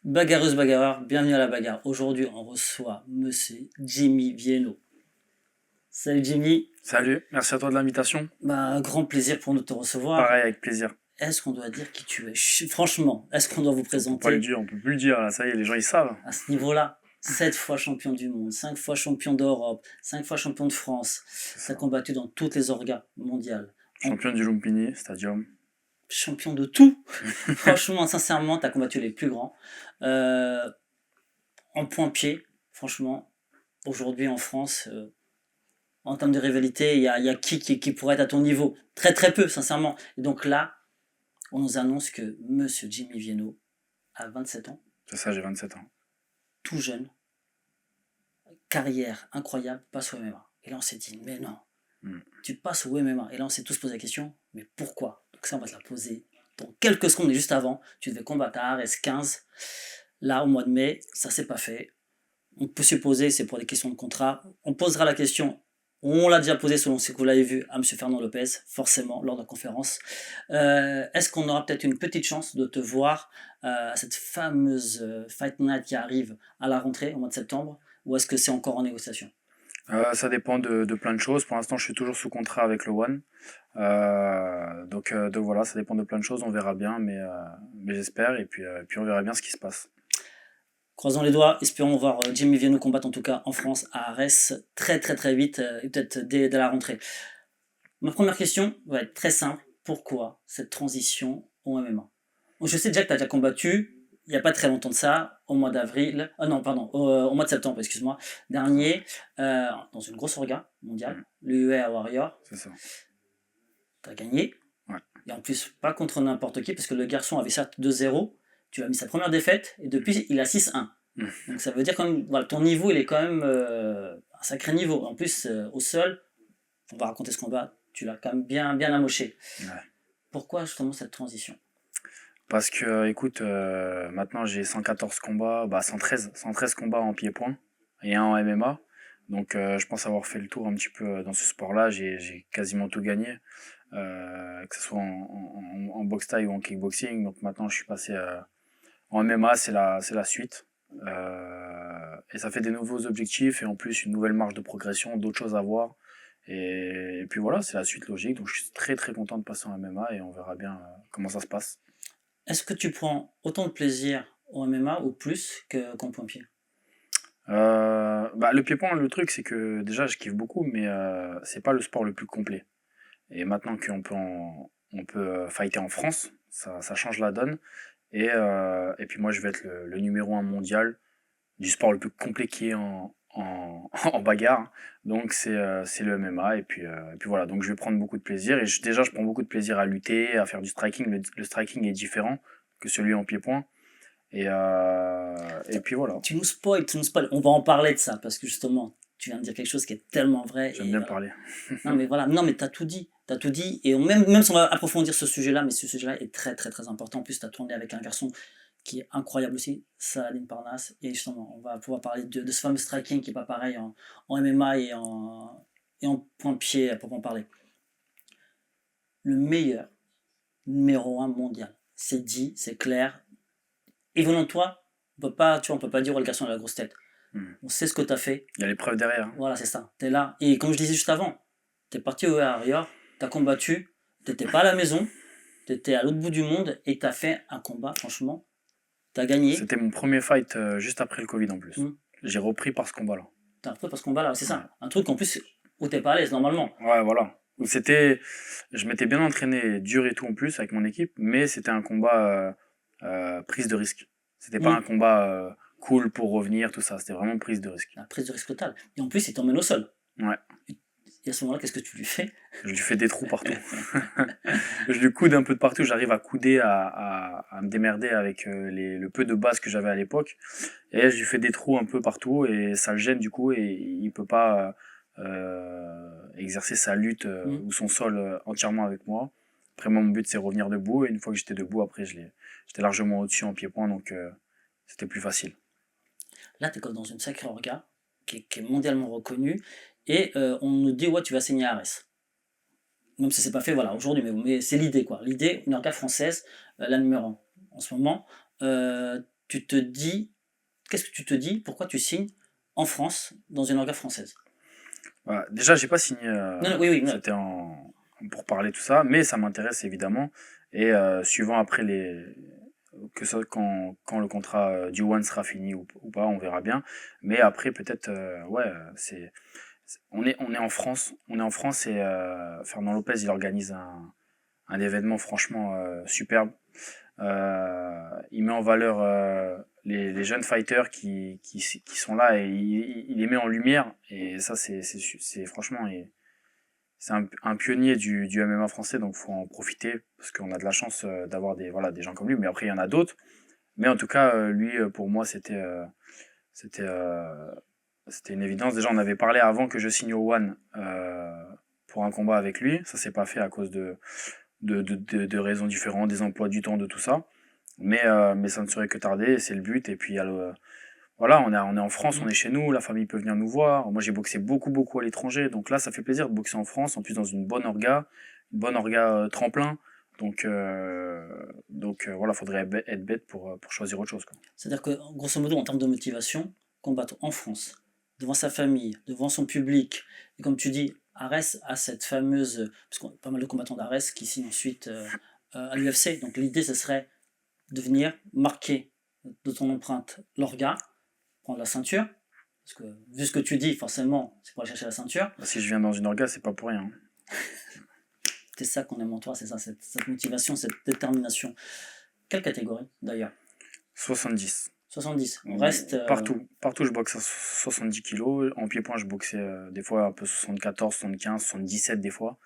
Bagarreuse, bagarreur, bienvenue à la bagarre. Aujourd'hui, on reçoit Monsieur Jimmy Vienno. Salut Jimmy, Salut, merci à toi de l'invitation. un grand plaisir pour nous de te recevoir. Pareil, avec plaisir. Est-ce qu'on doit dire qui tu es? Franchement, est-ce qu'on doit vous On peut pas le présenter dire, on peut plus le dire, là, ça y est, les gens ils savent. à ce niveau-là? 7 fois champion du monde, 5 fois champion d'Europe, 5 fois champion de France. C'est Tu as ça. combattu dans toutes les orgas mondiales. En- Champion du Lumpini Stadium. Champion de tout. Franchement, sincèrement, tu as combattu les plus grands. Euh, en point-pied, franchement, aujourd'hui en France, en termes de rivalité, il y a qui pourrait être à ton niveau? Très très peu, sincèrement. Et donc là, on nous annonce que Monsieur Jimmy Vienno a 27 ans, C'est ça, j'ai 27 ans. tout jeune, carrière incroyable, passe au MMA. Et là, on s'est dit, mais non, Hmm. tu passes au MMA. Et là, on s'est tous posé la question, mais pourquoi? Donc ça, on va te la poser dans quelques secondes, et juste avant, tu devais combattre à Ares 15. Là, au mois de mai, ça s'est pas fait. On peut supposer, c'est pour des questions de contrat. On posera la question, on l'a déjà posée selon ce que vous l'avez vu à M. Fernand Lopez, forcément, lors de la conférence. Est-ce qu'on aura peut-être une petite chance de te voir à cette fameuse Fight Night qui arrive à la rentrée, au mois de septembre, ou est-ce que c'est encore en négociation? Ça dépend de plein de choses. Pour l'instant, je suis toujours sous contrat avec le One. Donc voilà, ça dépend de plein de choses. On verra bien, mais j'espère. Et puis on verra bien ce qui se passe. Croisons les doigts, espérons voir Jimmy Vienno combattre en tout cas en France à Arès très très très vite, et peut-être dès la rentrée. Ma première question va être très simple. Pourquoi cette transition au MMA? Bon, je sais déjà que tu as déjà combattu, il n'y a pas très longtemps de ça, au mois d'avril, non, pardon, au mois de septembre, excuse-moi, dernier, dans une grosse orga mondiale, Hmm. l'UEA Warrior. C'est ça. Tu as gagné, Ouais. et en plus, pas contre n'importe qui, parce que le garçon avait certes 2-0, tu as mis sa première défaite, et depuis, il a 6-1. Hmm. Donc ça veut dire quand même, voilà, ton niveau, il est quand même un sacré niveau. En plus, au sol, on va raconter ce combat, tu l'as quand même bien, bien amoché. Ouais. Pourquoi justement cette transition? Parce que, écoute, maintenant j'ai 114 combats, 113 combats en pied-point et un en MMA. Donc je pense avoir fait le tour un petit peu dans ce sport-là. J'ai quasiment tout gagné, que ce soit en boxe thaï ou en kickboxing. Donc maintenant je suis passé en MMA, c'est la suite. Et ça fait des nouveaux objectifs et en plus une nouvelle marge de progression, d'autres choses à voir. Et puis voilà, c'est la suite logique. Donc je suis très très content de passer en MMA et on verra bien comment ça se passe. Est-ce que tu prends autant de plaisir au MMA ou plus qu'en point-pied? Le pied-point, le truc, c'est que déjà, je kiffe beaucoup, mais c'est pas le sport le plus complet. Et maintenant qu'on peut fighter en France, ça change la donne. Et puis moi, je vais être le numéro un mondial du sport le plus complet qui est en bagarre. Donc c'est le MMA. Et puis voilà, donc je vais prendre beaucoup de plaisir. Et déjà, je prends beaucoup de plaisir à lutter, à faire du striking. Le striking est différent que celui en pied-point. Et puis voilà, Tu nous spoil. On va en parler de ça parce que justement, tu viens de dire quelque chose qui est tellement vrai. j'aime Et bien voilà. parler. Non, mais voilà, non, mais t'as tout dit. T'as tout dit. Et même si on va approfondir ce sujet-là, mais ce sujet-là est très, très, très important. En plus, t'as tourné avec un garçon qui est incroyable aussi, Saladin Parnasse. Et justement, on va pouvoir parler de ce fameux striking qui est pas pareil en MMA et en point-pied à proprement parler. Le meilleur numéro un mondial. C'est dit, c'est clair. Et venant de toi, on peut pas dire, oh, le garçon a la grosse tête. Hmm. On sait ce que tu as fait. Il y a l'épreuve derrière, hein. Voilà, c'est ça. Tu es là. Et comme je disais juste avant, tu es parti au Warrior, tu as combattu, tu n'étais pas à la maison, tu étais à l'autre bout du monde et tu as fait un combat, franchement. Tu as gagné. C'était mon premier fight juste après le Covid en plus. Hmm. J'ai repris par ce combat-là. Tu as repris parce combat là, c'est Ouais. ça. Un truc en plus où tu pas à l'aise normalement. Ouais, voilà. Donc je m'étais bien entraîné, dur et tout en plus avec mon équipe, mais c'était un combat prise de risque. C'était pas un Hmm. combat cool pour revenir, tout ça. C'était vraiment prise de risque. La prise de risque totale. Et en plus, il t'emmène au sol. Ouais. Et à ce moment-là, qu'est-ce que tu lui fais? Je lui fais des trous partout. Je lui coude un peu de partout. J'arrive à couder, à me démerder avec le peu de base que j'avais à l'époque. Et je lui fais des trous un peu partout et ça le gêne du coup et il peut pas exercer sa lutte Hmm. ou son sol entièrement avec moi. Après moi, mon but c'est revenir debout et une fois que j'étais debout, après j'étais largement au-dessus en pied-point donc c'était plus facile. Là, tu es comme dans une sacrée orga qui est mondialement reconnue. Et on nous dit, ouais, tu vas signer à Arès. Même si c'est pas fait, voilà, aujourd'hui, mais c'est l'idée, quoi. L'idée, une orga française, la numéro 1 en ce moment. tu te dis, qu'est-ce que tu te dis, pourquoi tu signes en France, dans une orga française? Voilà. Déjà, j'ai pas signé, Non, non, oui, oui, non. c'était pour parler tout ça, mais ça m'intéresse évidemment. Et suivant après que ça, quand le contrat du One sera fini ou pas, on verra bien. Mais après, peut-être, ouais, on est en France, et Fernand Lopez, il organise un événement franchement superbe. Il met en valeur les jeunes fighters qui sont là et il les met en lumière. Et ça, c'est franchement, c'est un pionnier du MMA français, donc faut en profiter parce qu'on a de la chance d'avoir des gens comme lui. Mais après, il y en a d'autres. Mais en tout cas, lui, pour moi, c'était, euh, c'était une évidence. Déjà, on avait parlé avant que je signe au One pour un combat avec lui. Ça s'est pas fait à cause de raisons différentes, des emplois du temps, de tout ça. Mais ça ne serait que tarder, et c'est le but. Et puis, voilà, on est en France, on est chez nous, la famille peut venir nous voir. Moi, j'ai boxé beaucoup, beaucoup à l'étranger. Donc là, ça fait plaisir de boxer en France, en plus dans une bonne orga tremplin. Donc voilà, faudrait être bête pour choisir autre chose, quoi. C'est-à-dire que, grosso modo, en termes de motivation, combattre en France, devant sa famille, devant son public, et comme tu dis, Ares a cette fameuse, parce qu'on a pas mal de combattants d'Ares qui signent ensuite à l'UFC. Donc l'idée, ce serait de venir marquer de ton empreinte l'orga, prendre la ceinture, parce que vu ce que tu dis, forcément, c'est pour aller chercher la ceinture. Si je viens dans une orga, c'est pas pour rien. C'est ça qu'on aime en toi, c'est ça, cette motivation, cette détermination. Quelle catégorie d'ailleurs? 70. 70. On reste. Partout, je boxe à 70 kilos. En pied-point, je boxais des fois un peu 74, 75, 77 des fois.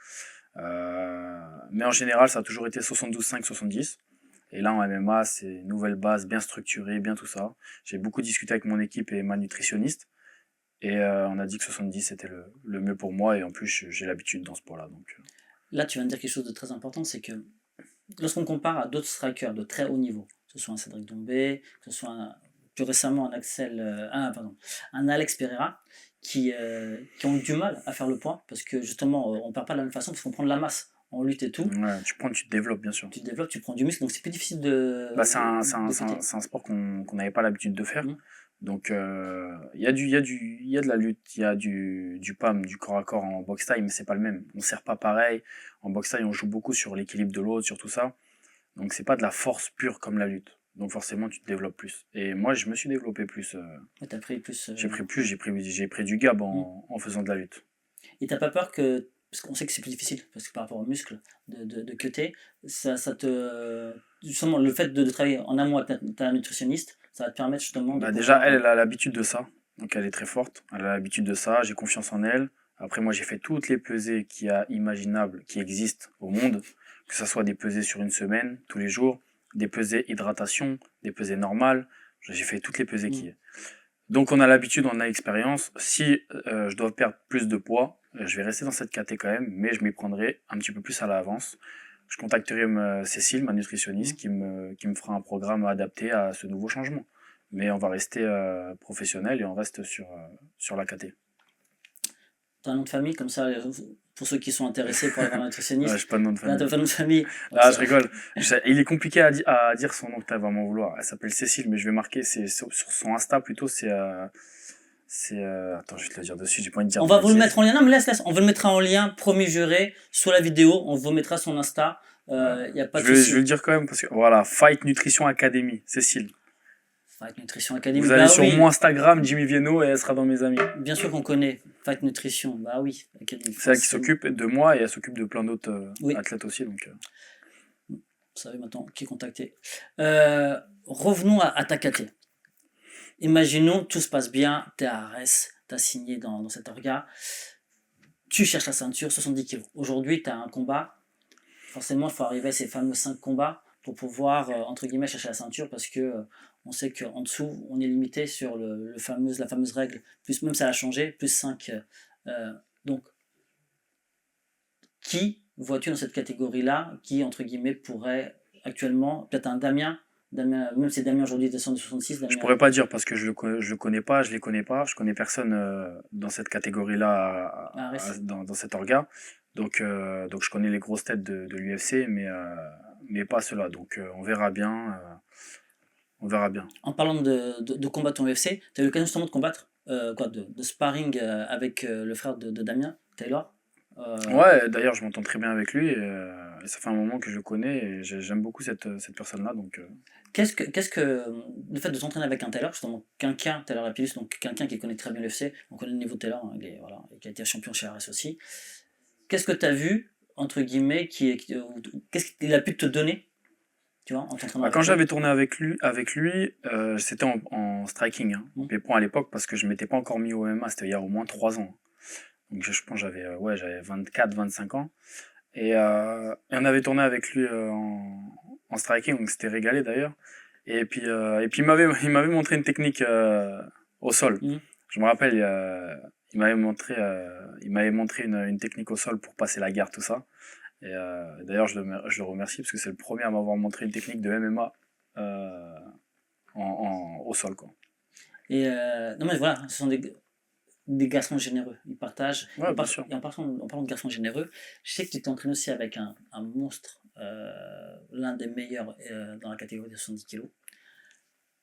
Mais en général, ça a toujours été 72,5, 70. Et là, en MMA, c'est une nouvelle base, bien structurée, bien tout ça. J'ai beaucoup discuté avec mon équipe et ma nutritionniste. Et on a dit que 70, c'était le mieux pour moi. Et en plus, j'ai l'habitude dans ce poids-là. Donc. Là, tu viens de dire quelque chose de très important, c'est que lorsqu'on compare à d'autres strikers de très haut niveau, que ce soit un Cédric Doumbé, que ce soit plus récemment un Alex Pereira, qui ont du mal à faire le poids, parce que justement, on ne perd pas de la même façon, parce qu'on prend de la masse en lutte et tout. Ouais, tu te développes, bien sûr. Tu te développes, tu prends du muscle, donc c'est plus difficile de. C'est un sport qu'on n'avait pas l'habitude de faire. Donc, il y a de la lutte, il y a du PAM, du corps à corps en boxe taille, mais c'est pas le même. On sert pas pareil. En boxe taille, on joue beaucoup sur l'équilibre de l'autre, sur tout ça. Donc, c'est pas de la force pure comme la lutte. Donc, forcément, tu te développes plus. Et moi, je me suis développé plus. T'as pris plus. J'ai pris du gab en faisant de la lutte. Et t'as pas peur que. Parce qu'on sait que c'est plus difficile, parce que par rapport aux muscles, de cutter, ça te. Justement, le fait de travailler en amont avec ta nutritionniste, ça va te permettre justement de. Déjà, elle a l'habitude de ça. Donc, elle est très forte. Elle a l'habitude de ça. J'ai confiance en elle. Après, moi, j'ai fait toutes les pesées qu'il y a imaginables, qui existent au monde. Que ce soit des pesées sur une semaine, tous les jours, des pesées hydratation, des pesées normales. J'ai fait toutes les pesées qui est. Donc, on a l'habitude, on a l'expérience. Si je dois perdre plus de poids, je vais rester dans cette caté quand même, mais je m'y prendrai un petit peu plus à l'avance. Je contacterai Cécile, ma nutritionniste, qui me fera un programme adapté à ce nouveau changement. Mais on va rester professionnel et on reste sur la KT. T'as un nom de famille, comme ça, pour ceux qui sont intéressés pour aller voir un nutritionniste. Ouais, j'ai pas de nom de famille. T'as pas de nom de famille. Ah, je rigole. Il est compliqué à dire son nom, tu vas m'en vouloir. Elle s'appelle Cécile, mais je vais marquer, c'est sur son Insta plutôt, attends, je vais te le dire dessus, j'ai pas envie de dire. On va vous le mettre en lien. Non, mais laisse. On vous le mettra en lien, promis juré, sous la vidéo. On vous mettra son Insta. Y a pas de souci. Je vais le dire quand même, parce que voilà, Fight Nutrition Academy, Cécile. Fight Nutrition Academy. Vous allez sur mon Instagram, Jimmy Vienno, et elle sera dans mes amis. Bien sûr qu'on connaît Fight Nutrition. Bah oui, Academy. C'est elle qui s'occupe de moi et elle s'occupe de plein d'autres athlètes aussi. Donc. Vous savez maintenant qui contacter. Revenons à ta KT. Imaginons, tout se passe bien, t'es à Arès, t'as signé dans cet orga, tu cherches la ceinture, 70 kg. Aujourd'hui, t'as un combat, forcément, il faut arriver à ces fameux 5 combats pour pouvoir, entre guillemets, chercher la ceinture, parce que on sait qu'en dessous, on est limité sur la fameuse règle, plus même ça a changé, plus 5. Donc, qui vois-tu dans cette catégorie-là, qui, entre guillemets, pourrait actuellement, peut-être un Damien, même si Damien aujourd'hui descend de 66. Damien... Je pourrais pas dire parce que je le connais pas, je les connais pas, je connais personne dans cette catégorie-là, dans cet orga. Donc je connais les grosses têtes de l'UFC, mais pas ceux-là. Donc on verra bien. On verra bien. En parlant de combattre en UFC, tu as eu l'occasion justement de combattre, de sparring avec le frère de Damien, Taylor. Euh, Ouais, d'ailleurs, je m'entends très bien avec lui et ça fait un moment que je le connais et j'aime beaucoup cette personne-là. Donc, qu'est-ce que le fait de s'entraîner avec un Taylor, justement, quelqu'un, Taylor Lapillus, donc quelqu'un qui connaît très bien l'UFC, on connaît le niveau de Taylor, hein, voilà, et qui a été champion chez RS aussi. Qu'est-ce que tu as vu, entre guillemets, qu'est-ce qu'il a pu te donner, tu vois, en t'entraînant bah, quand avec lui? j'avais tourné avec lui c'était en striking, hein, en Hmm. pied-point à l'époque, parce que je m'étais pas encore mis au MMA, c'était il y a au moins 3 ans. Donc je pense que j'avais 24, 25 ans. Et on avait tourné avec lui en striking, donc c'était régalé d'ailleurs. Et puis il m'avait montré une technique au sol. Hmm. Je me rappelle, il m'avait montré une technique au sol pour passer la garde, tout ça. D'ailleurs, je le remercie parce que c'est le premier à m'avoir montré une technique de MMA euh, au sol, quoi. Et non, mais voilà, ce sont des garçons généreux. Ils partagent. Ouais, bien sûr. Et en parlant de garçons généreux, je sais que tu t'entraînes aussi avec un monstre, l'un des meilleurs dans la catégorie de 70 kilos,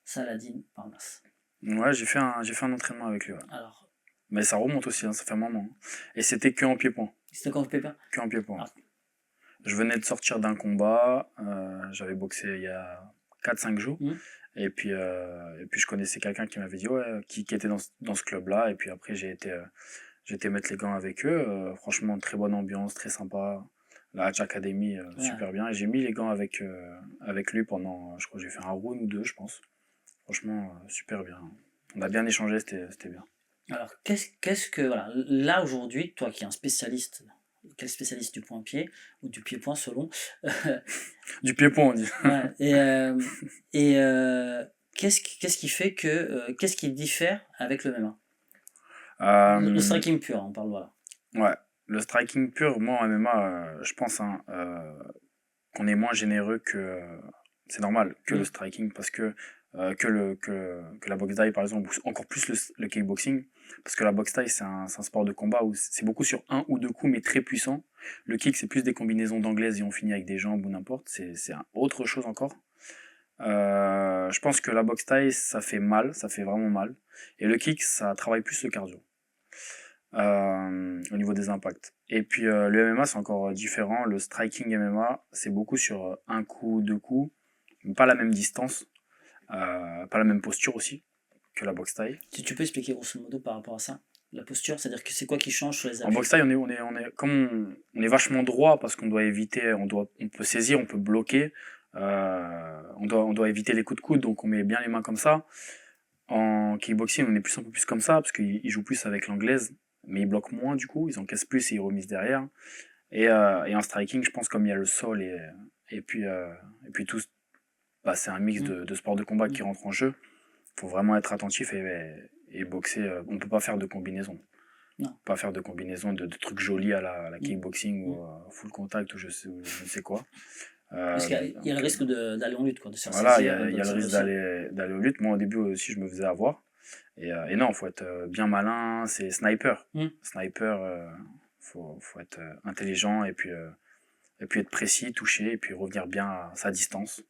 Saladin Parnasse. Ouais, j'ai fait un entraînement avec lui, ouais. Alors, Mais ça remonte aussi, hein, ça fait un moment, hein. Et c'était que en pied-point. c'était encore Pépin. Que en pied-point. Alors, Je venais de sortir d'un combat, j'avais boxé il y a 4, 5 jours. hmm, Et puis je connaissais quelqu'un qui m'avait dit, ouais, qui était dans ce club-là. Et puis après, j'ai été mettre les gants avec eux. Franchement, très bonne ambiance, très sympa. La Hatch Academy, ouais. super bien. Et j'ai mis les gants avec lui pendant, je crois que j'ai fait un round ou deux, je pense. Franchement, super bien. On a bien échangé, c'était bien. Alors, qu'est-ce que. Voilà, là aujourd'hui, toi qui es un spécialiste, quel spécialiste du point-pied, ou du pied-point selon. Du pied-point, on dit. Ouais, et qu'est-ce qui fait que. Qu'est-ce qui diffère avec le MMA? Le Euh, striking pur, on parle, voilà. ouais, le striking pur, moi en MMA, je pense, hein, qu'on est moins généreux c'est normal, que le Hmm. striking, parce que la boxe thaï, par exemple, ou encore plus le kickboxing, parce que la boxe thaï, c'est un sport de combat où c'est beaucoup sur un ou deux coups, mais très puissant. Le kick, c'est plus des combinaisons d'anglaises et on finit avec des jambes ou n'importe, c'est autre chose encore. Je pense que la boxe thaï, ça fait mal, ça fait vraiment mal. Et le kick, ça travaille plus le cardio au niveau des impacts. Et puis le MMA, c'est encore différent. Le striking MMA, c'est beaucoup sur un coup, deux coups, mais pas la même distance, pas la même posture aussi que la boxe thaï. Si tu peux expliquer grosso modo par rapport à ça, la posture, c'est-à-dire que c'est quoi qui change sur les En boxe appuis? thaï, comme on est vachement droit parce qu'on doit éviter, on peut saisir, on peut bloquer, on doit éviter les coups de coude, donc on met bien les mains comme ça. En kickboxing, on est un peu plus comme ça parce qu'ils jouent plus avec l'anglaise, mais ils bloquent moins du coup, ils encaissent plus et ils remisent derrière. Et en striking, je pense comme il y a le sol et puis tout, bah, c'est un mix Hmm. de sports de combat Hmm. qui rentre en jeu. Il faut vraiment être attentif et boxer. On peut pas faire de combinaison. Non. Pas faire de combinaison de trucs jolis à la Hmm. kickboxing Hmm. ou full contact ou je ne sais quoi. Parce qu'il y a le Donc risque d'aller en lutte, quoi, de se faire voilà, il y saisir, a, il y de a le tirer au risque sol. d'aller aux luttes. Moi au début aussi je me faisais avoir. Et non, faut être bien malin, c'est sniper. Hmm. Sniper, faut être intelligent et puis être précis, toucher, et puis revenir bien à sa distance.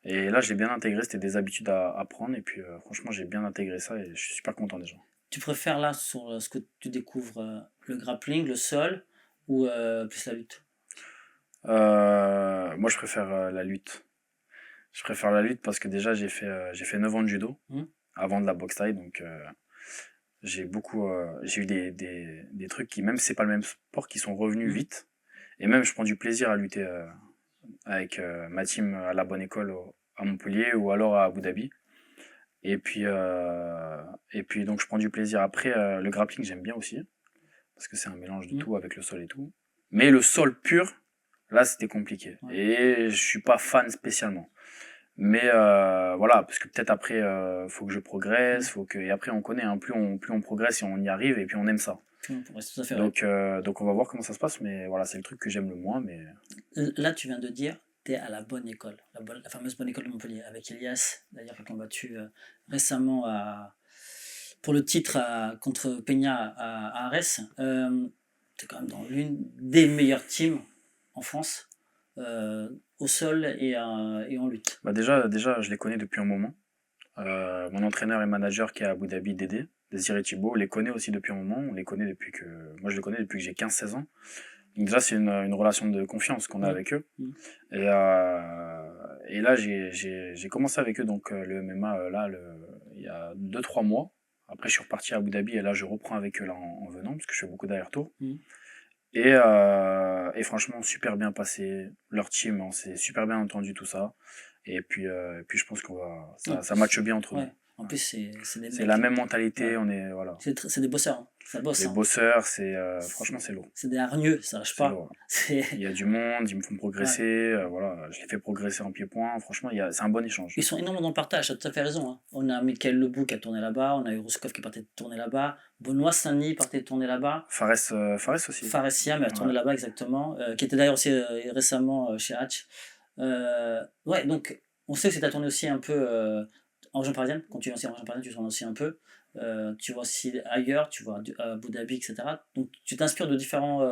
Et là, j'ai bien intégré, c'était des habitudes à prendre, et puis franchement, j'ai bien intégré ça, et je suis super content déjà. Tu préfères là, sur ce que tu découvres, le grappling, le sol, ou plus la lutte? Moi, je préfère la lutte. Je préfère la lutte parce que déjà, j'ai fait 9 ans de judo, Hmm. avant de la boxe thaï, donc j'ai eu des trucs qui, même si c'est pas le même sport, qui sont revenus Hmm. vite. Et même, je prends du plaisir à lutter avec ma team à la bonne école à Montpellier ou alors à Abu Dhabi. Et puis donc je prends du plaisir. Après, le grappling, j'aime bien aussi, parce que c'est un mélange de Hmm. tout avec le sol et tout. Mais le sol pur, là, c'était compliqué. Ouais. Et je suis pas fan spécialement. Mais voilà, parce que peut-être après, faut que je Hmm. progresse, et après on connaît, hein, plus on progresse et on y arrive, et puis on aime ça. Ouais, tout à fait vrai. Donc on va voir comment ça se passe, mais voilà, c'est le truc que j'aime le moins, mais Là, tu viens de dire, tu es à la bonne école, la fameuse bonne école de Montpellier, avec Elias, d'ailleurs, qui a combattu récemment pour le titre contre Peña à Arès. Tu es quand même dans l'une des meilleures teams en France. au sol et en lutte? Bah déjà, je les connais depuis un moment. Mon entraîneur et manager qui est à Abu Dhabi, Dédé, Désiré Thibault, les connaît aussi depuis un moment. On les connaît depuis que, moi je les connais depuis que j'ai 15-16 ans. Donc déjà, c'est une relation de confiance qu'on a Ouais. avec eux. Mm. Et là, j'ai commencé avec eux, donc le MMA, il y a 2-3 mois. Après, je suis reparti à Abu Dhabi et là, je reprends avec eux là, en venant, parce que je fais beaucoup d'allers-retours. Mm. Et franchement, super bien passé. Leur team, on s'est super bien entendu, tout ça. Et puis je pense Ouais. ça matche bien entre nous. Ouais. En Ouais. plus, c'est des C'est la mecs. même mentalité, Ouais. on est, voilà. C'est des bosseurs, hein. Ça bosse, Des hein. bosseurs, franchement, C'est c'est lourd. c'est des hargneux, ça lâche C'est pas. lourd. C'est Il y a du monde, ils me font ouais. progresser, voilà, je les fais progresser en pied-point. Franchement, c'est un bon échange. Ils sont énormément dans le partage, tu as tout à fait raison, hein. On a Michael Lebou qui a tourné là-bas, on a eu Rouskov qui partait tourner là-bas, Benoît Saint-Denis partait tourner là-bas, Fares aussi. Fares Siam a Ouais. tourné là-bas exactement, qui était d'ailleurs aussi récemment chez Hatch. Ouais, donc on sait que tu as tourné aussi un peu en région parisienne. Quand tu viens aussi en région parisienne, tu tournes aussi un peu. Tu vois aussi ailleurs, tu vois à Abu Dhabi, etc. Donc tu t'inspires de différents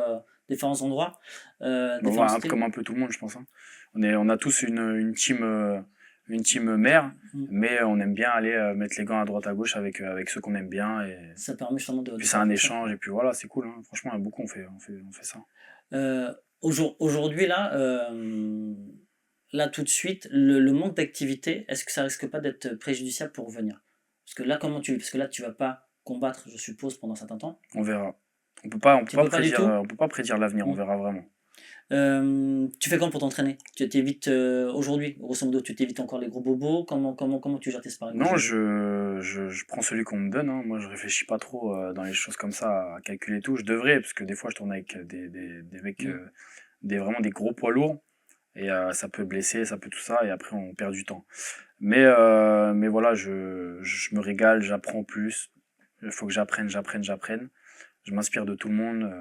endroits, Bon, différents voilà, styles. comme un peu tout le monde, je pense, hein. On a tous une team mère, Mm. mais on aime bien aller mettre les gants à droite à gauche avec ceux qu'on aime bien. Et Ça permet justement de puis c'est faire un comme ça. échange, et puis voilà, c'est cool, hein. Franchement, il y a beaucoup, on fait ça. Euh, Aujourd'hui, là, tout de suite, le manque d'activité, est-ce que ça risque pas d'être préjudiciable pour revenir? Parce que là, parce que là, tu vas pas combattre, je suppose, pendant un certain temps. On verra. On peut Tu pas peux pas du prédire, tout? l'avenir, on Mm. verra vraiment. Tu fais comment pour t'entraîner? Tu t'évites aujourd'hui, grosso modo, tu t'évites encore les gros bobos? Comment tu gères tes sparring Non, aujourd'hui? je prends celui qu'on me donne, hein. Moi, je réfléchis pas trop dans les choses comme ça, à calculer tout. Je devrais, parce que des fois, je tourne avec des mecs, Mm. vraiment des gros poids lourds. Et ça peut blesser, ça peut tout ça, et après, on perd du temps. Mais voilà, je me régale, j'apprends plus. Il faut que j'apprenne. Je m'inspire de tout le monde,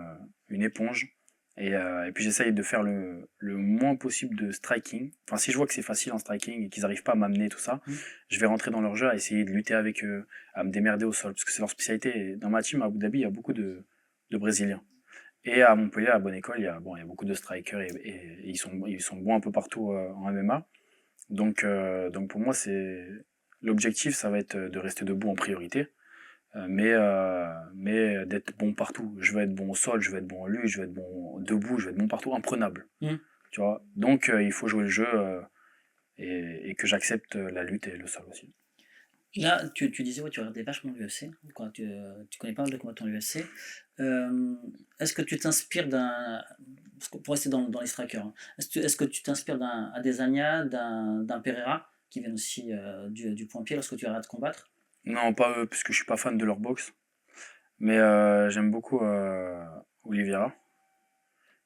une éponge. Et puis j'essaye de faire le moins possible de striking. Enfin, si je vois que c'est facile en striking et qu'ils n'arrivent pas à m'amener tout ça, Mm. je vais rentrer dans leur jeu, à essayer de lutter avec eux, à me démerder au sol, parce que c'est leur spécialité. Et dans ma team à Abu Dhabi, il y a beaucoup de Brésiliens. Et à Montpellier, à la bonne école, il y a beaucoup de strikers, et ils sont bons un peu partout en MMA. Donc pour moi, l'objectif, ça va être de rester debout en priorité, mais d'être bon partout. Je veux être bon au sol, je veux être bon en lutte, je veux être bon debout, je veux être bon partout, imprenable. Mm. Tu vois. Donc il faut jouer le jeu, et que j'accepte la lutte et le sol aussi. Là, tu disais, ouais, tu regardais vachement l'UFC, quoi, tu connais pas mal de combattants l'UFC. Est-ce que tu t'inspires parce que pour rester dans les strikers, hein, est-ce que tu t'inspires d'un Adesanya, d'un Pereira, qui viennent aussi du point-pied lorsque tu arrêtes de combattre? Non, pas eux, puisque je suis pas fan de leur boxe. Mais j'aime beaucoup Oliveira,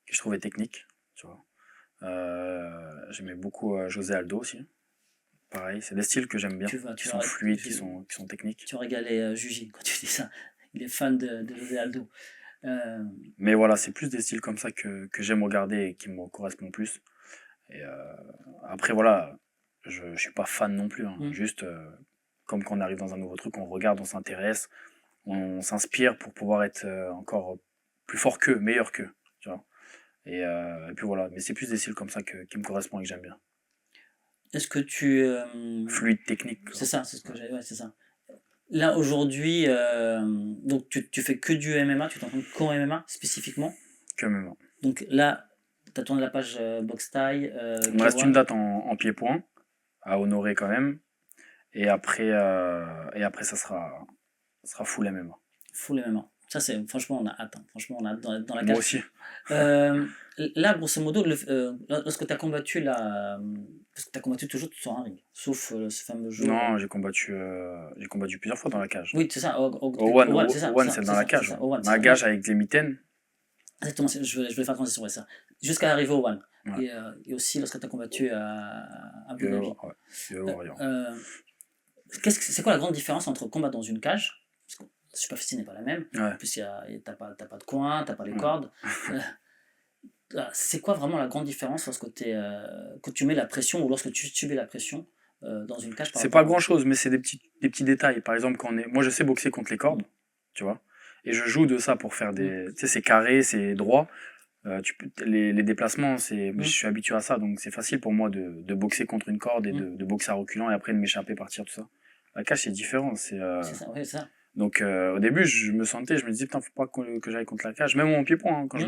que je trouvais technique. Tu vois. J'aimais beaucoup José Aldo aussi. Pareil, c'est des styles que j'aime bien, Tu vas, qui tu sont vas, fluides, qui sont techniques. tu vas régaler Juji quand tu dis ça. Il est fan de José Aldo. Euh, Mais voilà, c'est plus des styles comme ça que j'aime regarder et qui me correspondent plus. Et après, voilà, je suis pas fan non plus, hein. hmm. Juste, comme quand on arrive dans un nouveau truc, on regarde, on s'intéresse, on s'inspire pour pouvoir être encore plus fort qu'eux, meilleur qu'eux. Tu vois. Et puis voilà, mais c'est plus des styles comme ça qui me correspondent et que j'aime bien. Est-ce que tu... Fluide, technique, c'est quoi. ça, c'est ce que Ouais. j'ai... Ouais, c'est ça. Là, aujourd'hui, donc tu fais que du MMA, tu t'entraînes qu'en MMA spécifiquement. Que même. Donc là, tu as tourné la page Box Thai, Il me reste une K1, date en pied-point à honorer quand même. Et après ça sera full MMA. full MMA. Ça, c'est, franchement, on a hâte, hein. Franchement, on a hâte dans la Moi cage. aussi. Euh, Là, grosso modo, lorsque tu as combattu parce que tu as combattu toujours sur un ring, sauf ce fameux jour. Non, j'ai combattu plusieurs fois dans la cage. Oui, c'est ça, Au One, c'est ça, au One, c'est dans la c'est cage. ça, Ouais. au One, Dans c'est la ça. cage avec les mitaines. Exactement, je vais faire transition avec ça. Jusqu'à arriver au One. Ouais. Et aussi lorsque tu as combattu à Abu Et, Dhabi. ouais. Et Orient. C'est quoi la grande différence entre combattre dans une cage? Parce que la superficie n'est pas la même. Ouais. En plus, t'as pas de coin, t'as pas les Ouais. cordes. C'est quoi vraiment la grande différence quand tu mets la pression ou lorsque tu subis la pression dans une cage par C'est pas rapport grand chose, mais c'est des petits détails. Par exemple, moi je sais boxer contre les cordes, tu vois. Et je joue de ça pour faire Mm. tu sais, c'est carré, c'est droit. Les déplacements, je suis habitué à ça, donc c'est facile pour moi de boxer contre une corde et de boxer à reculant et après de m'échapper, partir, tout ça. La cage, c'est différent. C'est ça, ouais, c'est ça. Donc au début, je me disais, putain, faut pas que j'aille contre la cage. Même en pied-point, hein, Mm. quand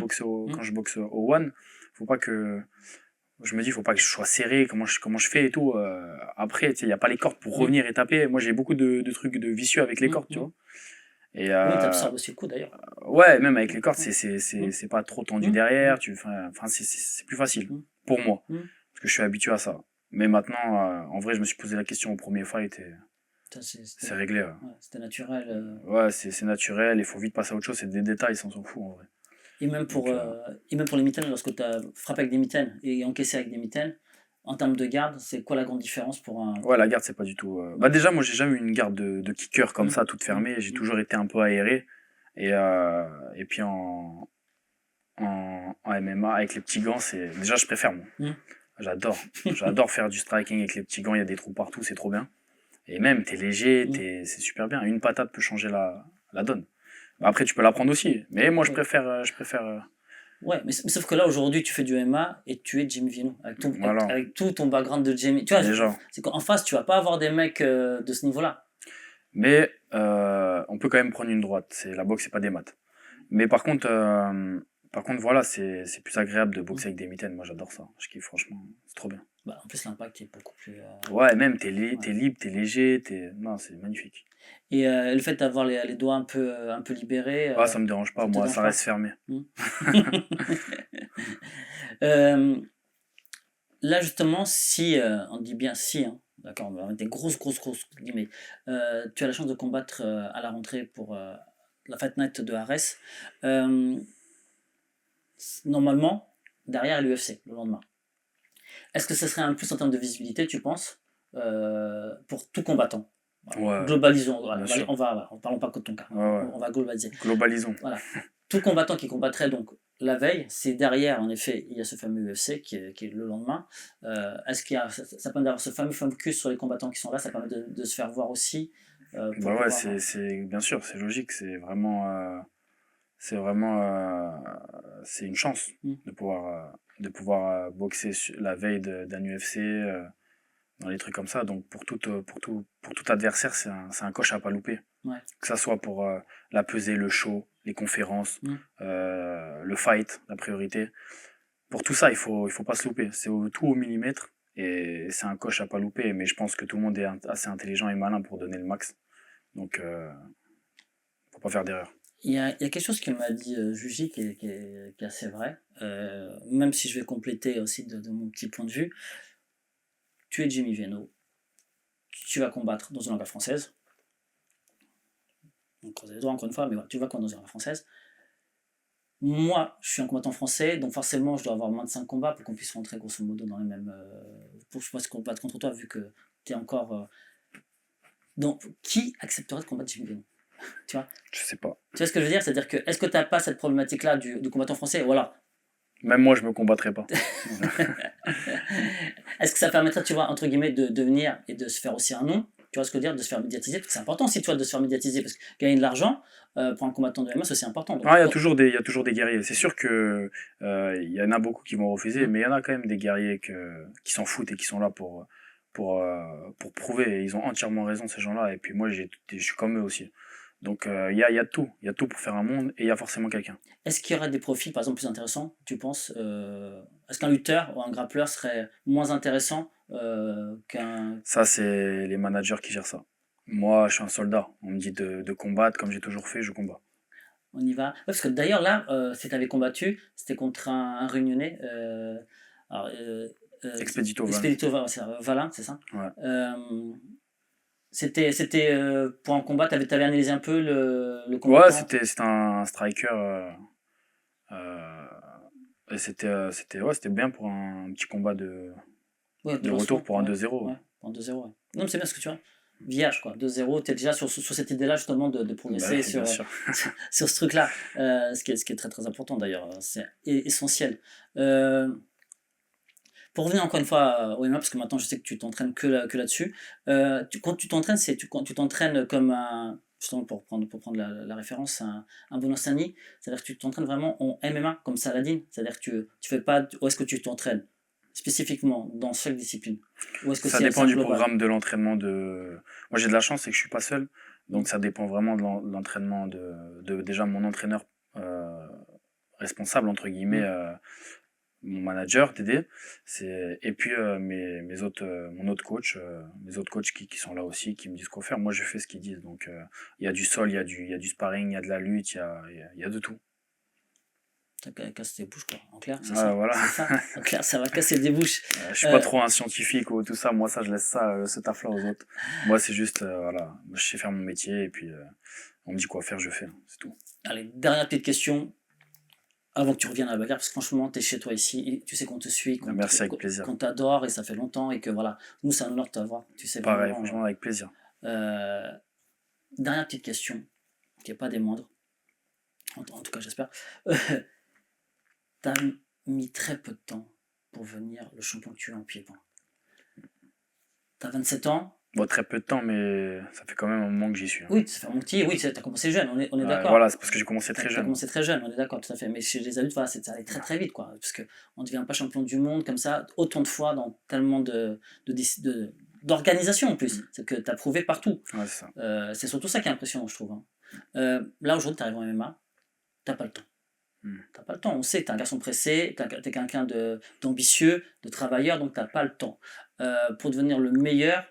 je boxe au one, faut pas que je me dis, faut pas que je sois serré, comment je fais et tout. Après, tu sais, il y a pas les cordes pour Mm. revenir et taper. Moi, j'ai beaucoup de trucs de vicieux avec les cordes, tu vois. Et Même t'absorbes aussi le coup d'ailleurs. ouais, même avec les cordes, Mm. c'est pas trop tendu Mm. derrière. Enfin, c'est plus facile Mm. pour moi Mm. parce que je suis habitué à ça. Mais maintenant, en vrai, je me suis posé la question au premier fight et Ça, c'est réglé. ouais, c'était naturel. Ouais, c'est naturel. Il faut vite passer à autre chose. C'est des détails, ça, on s'en fout en vrai. Et même pour, Donc, et même pour les mitaines, lorsque tu as frappé avec des mitaines et encaissé avec des mitaines, en termes de garde, c'est quoi la grande différence pour un. ouais, la garde, c'est pas du tout. Bah déjà, moi, j'ai jamais eu une garde de kicker comme Mm. ça, toute Mm. fermée. J'ai Mm. toujours été un peu aéré. Et puis en MMA, avec les petits gants, déjà, je préfère moi. Mm. J'adore. J'adore faire du striking avec les petits gants. Il y a des trous partout, c'est trop bien. Et même, t'es léger, Mm. c'est super bien. Une patate peut changer la donne. Bah, après, tu peux la prendre aussi. Mais moi, je Oui. préfère. Ouais, mais sauf que là aujourd'hui tu fais du MMA et tu es Jimmy Vino Voilà. avec tout ton background de Jimmy. Tu vois, Déjà. c'est qu'en face tu vas pas avoir des mecs de ce niveau-là. Mais on peut quand même prendre une droite. La boxe, c'est pas des maths. Mais par contre, voilà, c'est plus agréable de Mm. boxer avec des mitaines. Moi, j'adore ça. Je kiffe, franchement. C'est trop bien. Bah, en plus l'impact est beaucoup plus. Ouais, même, Ouais. t'es libre, t'es léger, Non, c'est magnifique. Et le fait d'avoir les doigts un peu libérés, Ah, ça me dérange pas, ça te moi, dérange ça reste pas. fermé. Mm. Euh, Là justement, si on dit bien si, hein, d'accord, on va mettre des grosses guillemets. Tu as la chance de combattre à la rentrée pour la Fight Night de Arès. Euh, Normalement, derrière l'UFC le lendemain. Est-ce que ce serait un plus en termes de visibilité, tu penses, pour tout combattant? Voilà. Ouais, Globalisons, voilà, bien sûr. voilà, parlons pas que de ton cas, Ouais, ouais. on va globaliser. Globalisons. Voilà. Tout combattant qui combattrait donc la veille, c'est derrière, en effet, il y a ce fameux UFC qui est le lendemain. Est-ce qu'il y a, ça permet d'avoir ce fameux focus sur les combattants qui sont là, ça permet de se faire voir aussi pour Bah ouais, pouvoir. bien sûr, c'est logique, c'est vraiment, c'est une chance Hmm. de pouvoir boxer la veille d'un UFC, dans les trucs comme ça. Donc pour tout adversaire, c'est un coche à pas louper. Ouais. Que ça soit pour la pesée, le show, les conférences, Hmm. le fight, la priorité. Pour tout ça, il faut pas se louper. Tout au millimètre et c'est un coche à pas louper. Mais je pense que tout le monde est assez intelligent et malin pour donner le max. Donc, faut pas faire d'erreur. Il y a quelque chose que m'a dit Juji qui est assez vrai, même si je vais compléter aussi de mon petit point de vue. Tu es Jimmy Veno, tu vas combattre dans une langue française. On croise les doigts encore une fois, mais voilà, tu vas combattre dans une langue française. Moi, je suis un combattant français, donc forcément, je dois avoir moins de 5 combats pour qu'on puisse rentrer grosso modo dans les mêmes. Pour que je puisse combattre contre toi, vu que tu es encore. Donc, qui accepterait de combattre Jimmy Veno? Tu vois? Je sais pas. Tu vois ce que je veux dire? C'est-à-dire que, est-ce que tu n'as pas cette problématique-là du combattant français? Voilà. Même moi, je me combattrais pas. Est-ce que ça permettrait, tu vois, entre guillemets, de venir et de se faire aussi un nom? Tu vois ce que je veux dire? De se faire médiatiser, parce que c'est important aussi, tu vois, de se faire médiatiser, parce que gagner de l'argent pour un combattant de MMA, c'est aussi important. Donc, Ah, il y a toujours des guerriers. C'est sûr que il y en a beaucoup qui vont refuser, mais il y en a quand même des guerriers qui s'en foutent et qui sont là pour prouver. Et ils ont entièrement raison, ces gens-là. Et puis moi, je suis comme eux aussi. Donc il y a tout. Il y a tout pour faire un monde et il y a forcément quelqu'un. est-ce qu'il y aurait des profils, par exemple, plus intéressants, tu penses est-ce qu'un lutteur ou un grappleur serait moins intéressant qu'un. Ça, c'est les managers qui gèrent ça. Moi, je suis un soldat. On me dit de combattre comme j'ai toujours fait, je combats. On y va? Ouais, parce que d'ailleurs, là, si tu avais combattu, c'était contre un Réunionnais. Alors, Expedito Val. Expedito Valin, c'est ça? Ouais. C'était pour un combat, t'avais analysé un peu le combattant? Ouais, c'était un striker. Et c'était bien pour un petit combat Ouais, de lancement, retour pour un ouais, 2-0. ouais, pour un 2-0, ouais. Non, mais c'est bien ce que tu vois. Vierge, quoi. 2-0, t'es déjà sur cette idée-là, justement, de progresser Bah, sur, bien sûr. sur ce truc-là. Ce qui est très, très important, d'ailleurs. C'est essentiel. Euh, pour revenir encore une fois au MMA, parce que maintenant, je sais que tu t'entraînes que là-dessus. Quand tu t'entraînes, quand tu t'entraînes comme un justement pour prendre la référence, un Bonostani, c'est-à-dire que tu t'entraînes vraiment en MMA comme Saladin, c'est-à-dire que tu fais pas, où est-ce que tu t'entraînes spécifiquement dans chaque discipline, ou est-ce que Ça c'est dépend un du global? programme de l'entraînement de. Moi, j'ai de la chance, c'est que je suis pas seul. Donc, ça dépend vraiment de l'entraînement de déjà mon entraîneur euh, responsable, entre guillemets, Mm. mon manager, Dédé. Et puis, mon autre coach, mes autres coachs qui sont là aussi, qui me disent quoi faire. Moi, je fais ce qu'ils disent. Donc, il y a du sol, il y a du sparring, il y a de la lutte, il y a de tout. Ça casse tes bouches, quoi. En clair, c'est Ouais, ça. voilà. C'est ça. En clair, ça va casser des bouches. Je suis pas Euh, trop un scientifique ou tout ça. Moi, ça, je laisse ça, ce taf-là aux autres. Moi, c'est juste, voilà, je sais faire mon métier et puis on me dit quoi faire, je fais. C'est tout. Allez, dernière petite question avant que tu reviennes à la bagarre, parce que franchement, tu es chez toi ici, et tu sais qu'on te suit, Merci, avec plaisir. qu'on t'adore, et ça fait longtemps, et que voilà, nous, c'est un honneur de t'avoir. Tu sais Pareil, vraiment. franchement, avec plaisir. Dernière petite question, qui n'est pas des moindres, en tout cas, j'espère. Tu as mis très peu de temps pour devenir le champion que tu es en pied-point. Tu as 27 ans. Bon, très peu de temps, mais ça fait quand même un moment que j'y suis. Oui, ça fait un bon petit. Oui, tu as commencé jeune, on est d'accord. Voilà, c'est parce que j'ai commencé très Tu as jeune. commencé très jeune, on est d'accord, tout à fait. Mais chez les adultes, voilà, ça allait très très vite, quoi. Parce qu'on ne devient pas champion du monde comme ça, autant de fois dans tellement d'organisations en plus. C'est que tu as prouvé partout. Ouais, c'est ça. C'est surtout ça qui est impressionnant, je trouve. Là, aujourd'hui, tu arrives en MMA, tu n'as pas le temps. T'as pas le temps, on sait que t'es un garçon pressé, t'es quelqu'un d'ambitieux, de travailleur, donc t'as pas le temps. Pour devenir le meilleur,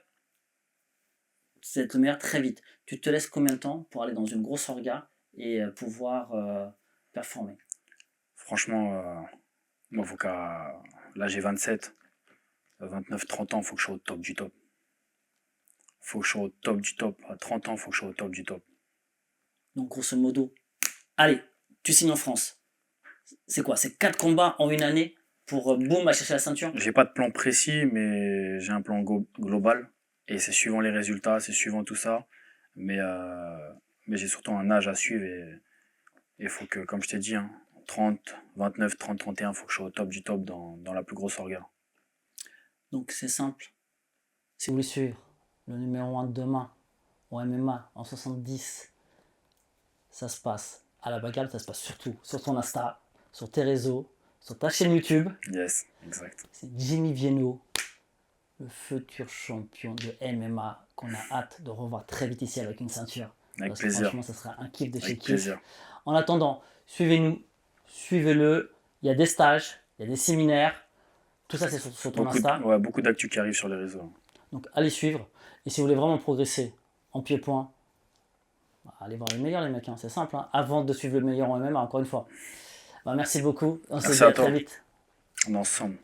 c'est être le meilleur très vite. Tu te laisses combien de temps pour aller dans une grosse orga et pouvoir performer? Franchement, moi, faut qu'à. Là, j'ai 27, 29, 30 ans, faut que je sois au top du top. Faut que je sois au top du top. À 30 ans, faut que je sois au top du top. Donc grosso modo, allez, tu signes en France. C'est quoi? C'est 4 combats en une année pour boum, aller chercher la ceinture? J'ai pas de plan précis, mais j'ai un plan global. Et c'est suivant les résultats, c'est suivant tout ça. Mais j'ai surtout un âge à suivre et il faut que, comme je t'ai dit, hein, 30, 29, 30, 31, il faut que je sois au top du top dans la plus grosse orga. Donc c'est simple. Si vous voulez suivre le numéro 1 de demain au MMA en 70, ça se passe à la bagarre, ça se passe surtout sur ton Insta, sur tes réseaux, sur ta chaîne YouTube. Yes, exact. C'est Jimmy Vienno, le futur champion de MMA qu'on a hâte de revoir très vite ici avec une ceinture. Avec Parce que plaisir. franchement, ça sera un kiff de chez Avec kiff. plaisir. En attendant, suivez-nous, suivez-le. Il y a des stages, il y a des séminaires. Tout ça, c'est sur ton Insta. Ouais, beaucoup d'actu qui arrivent sur les réseaux. Donc, allez suivre. Et si vous voulez vraiment progresser en pied-point, allez voir les meilleurs, les mecs. Hein. C'est simple. Hein. Avant de suivre le meilleur en MMA, encore une fois. Merci beaucoup. On se dit à très vite. On est ensemble.